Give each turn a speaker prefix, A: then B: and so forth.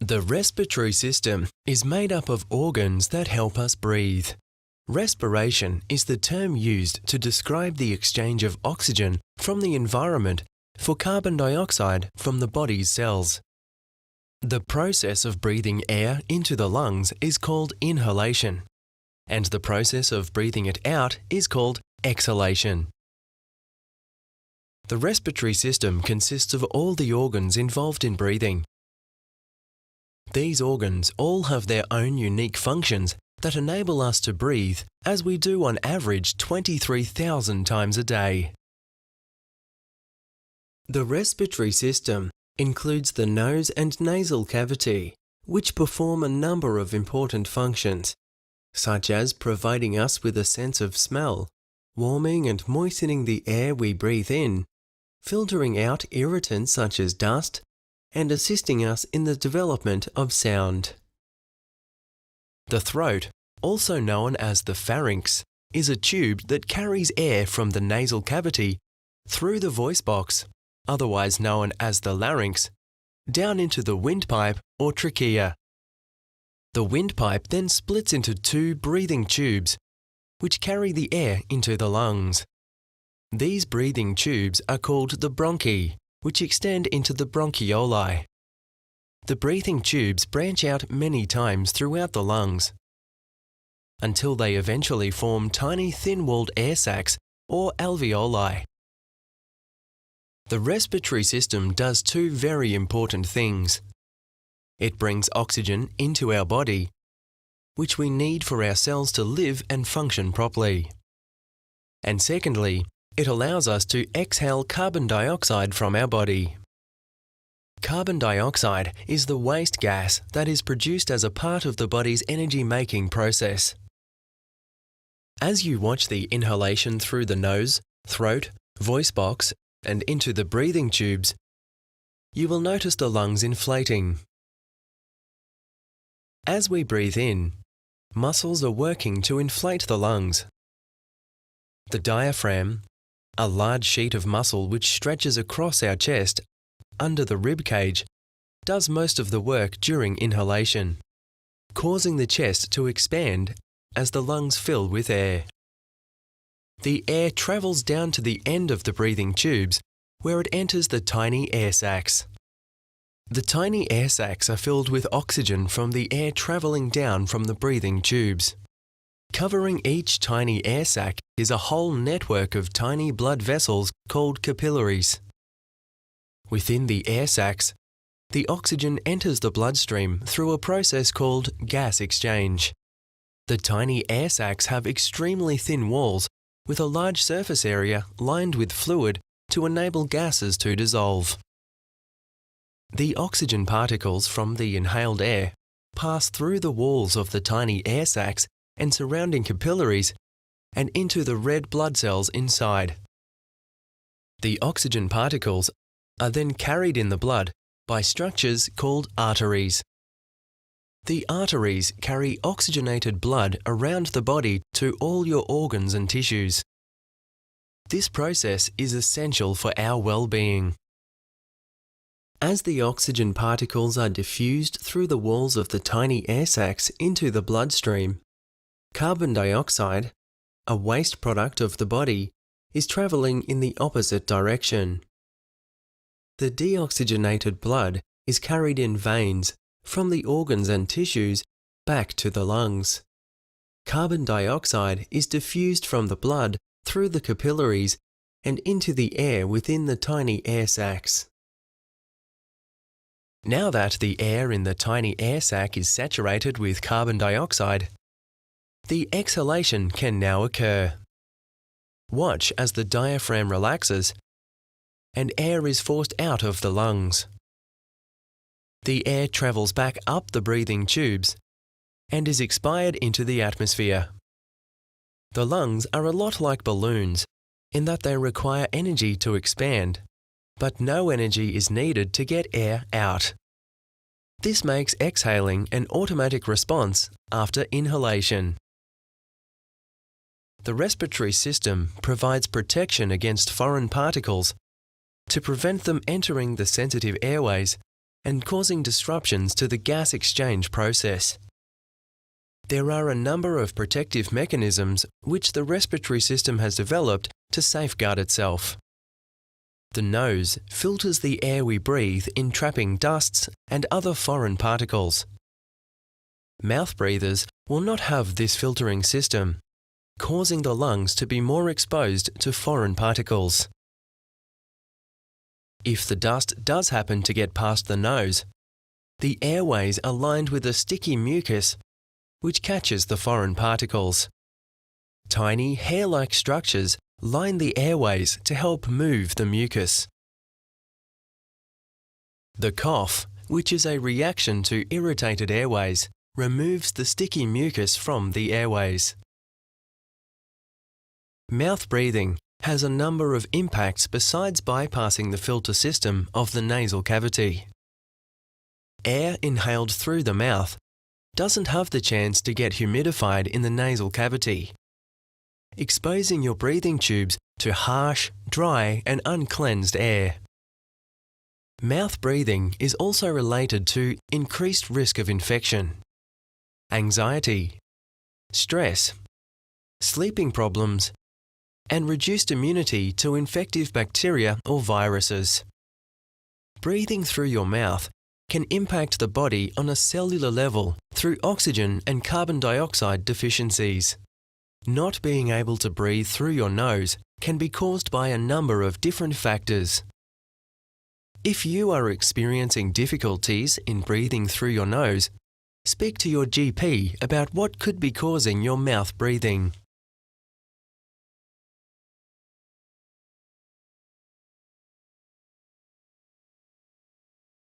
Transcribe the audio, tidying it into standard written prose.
A: The respiratory system is made up of organs that help us breathe. Respiration is the term used to describe the exchange of oxygen from the environment for carbon dioxide from the body's cells. The process of breathing air into the lungs is called inhalation, and the process of breathing it out is called exhalation. The respiratory system consists of all the organs involved in breathing. These organs all have their own unique functions that enable us to breathe as we do on average 23,000 times a day. The respiratory system includes the nose and nasal cavity, which perform a number of important functions, such as providing us with a sense of smell, warming and moistening the air we breathe in, filtering out irritants such as dust, and assisting us in the development of sound. The throat, also known as the pharynx, is a tube that carries air from the nasal cavity through the voice box, otherwise known as the larynx, down into the windpipe or trachea. The windpipe then splits into two breathing tubes, which carry the air into the lungs. These breathing tubes are called the bronchi, which extend into the bronchioli. The breathing tubes branch out many times throughout the lungs, until they eventually form tiny thin-walled air sacs or alveoli. The respiratory system does two very important things. It brings oxygen into our body, which we need for our cells to live and function properly. And secondly, it allows us to exhale carbon dioxide from our body. Carbon dioxide is the waste gas that is produced as a part of the body's energy-making process. As you watch the inhalation through the nose, throat, voice box, and into the breathing tubes, you will notice the lungs inflating. As we breathe in, muscles are working to inflate the lungs. The diaphragm, a large sheet of muscle which stretches across our chest under the rib cage, does most of the work during inhalation, causing the chest to expand as the lungs fill with air. The air travels down to the end of the breathing tubes, where it enters the tiny air sacs. The tiny air sacs are filled with oxygen from the air travelling down from the breathing tubes. Covering each tiny air sac is a whole network of tiny blood vessels called capillaries. Within the air sacs, the oxygen enters the bloodstream through a process called gas exchange. The tiny air sacs have extremely thin walls with a large surface area lined with fluid to enable gases to dissolve. The oxygen particles from the inhaled air pass through the walls of the tiny air sacs and surrounding capillaries and into the red blood cells inside. The oxygen particles are then carried in the blood by structures called arteries. The arteries carry oxygenated blood around the body to all your organs and tissues. This process is essential for our well-being. As the oxygen particles are diffused through the walls of the tiny air sacs into the bloodstream, carbon dioxide, a waste product of the body, is travelling in the opposite direction. The deoxygenated blood is carried in veins from the organs and tissues back to the lungs. Carbon dioxide is diffused from the blood through the capillaries and into the air within the tiny air sacs. Now that the air in the tiny air sac is saturated with carbon dioxide, the exhalation can now occur. Watch as the diaphragm relaxes and air is forced out of the lungs. The air travels back up the breathing tubes and is expired into the atmosphere. The lungs are a lot like balloons in that they require energy to expand, but no energy is needed to get air out. This makes exhaling an automatic response after inhalation. The respiratory system provides protection against foreign particles to prevent them entering the sensitive airways and causing disruptions to the gas exchange process. There are a number of protective mechanisms which the respiratory system has developed to safeguard itself. The nose filters the air we breathe in trapping dusts and other foreign particles. Mouth breathers will not have this filtering system, causing the lungs to be more exposed to foreign particles. If the dust does happen to get past the nose, the airways are lined with a sticky mucus which catches the foreign particles. Tiny hair-like structures line the airways to help move the mucus. The cough, which is a reaction to irritated airways, removes the sticky mucus from the airways. Mouth breathing has a number of impacts besides bypassing the filter system of the nasal cavity. Air inhaled through the mouth doesn't have the chance to get humidified in the nasal cavity, exposing your breathing tubes to harsh, dry and uncleansed air. Mouth breathing is also related to increased risk of infection, anxiety, stress, sleeping problems, and reduced immunity to infective bacteria or viruses. Breathing through your mouth can impact the body on a cellular level through oxygen and carbon dioxide deficiencies. Not being able to breathe through your nose can be caused by a number of different factors. If you are experiencing difficulties in breathing through your nose, speak to your GP about what could be causing your mouth breathing.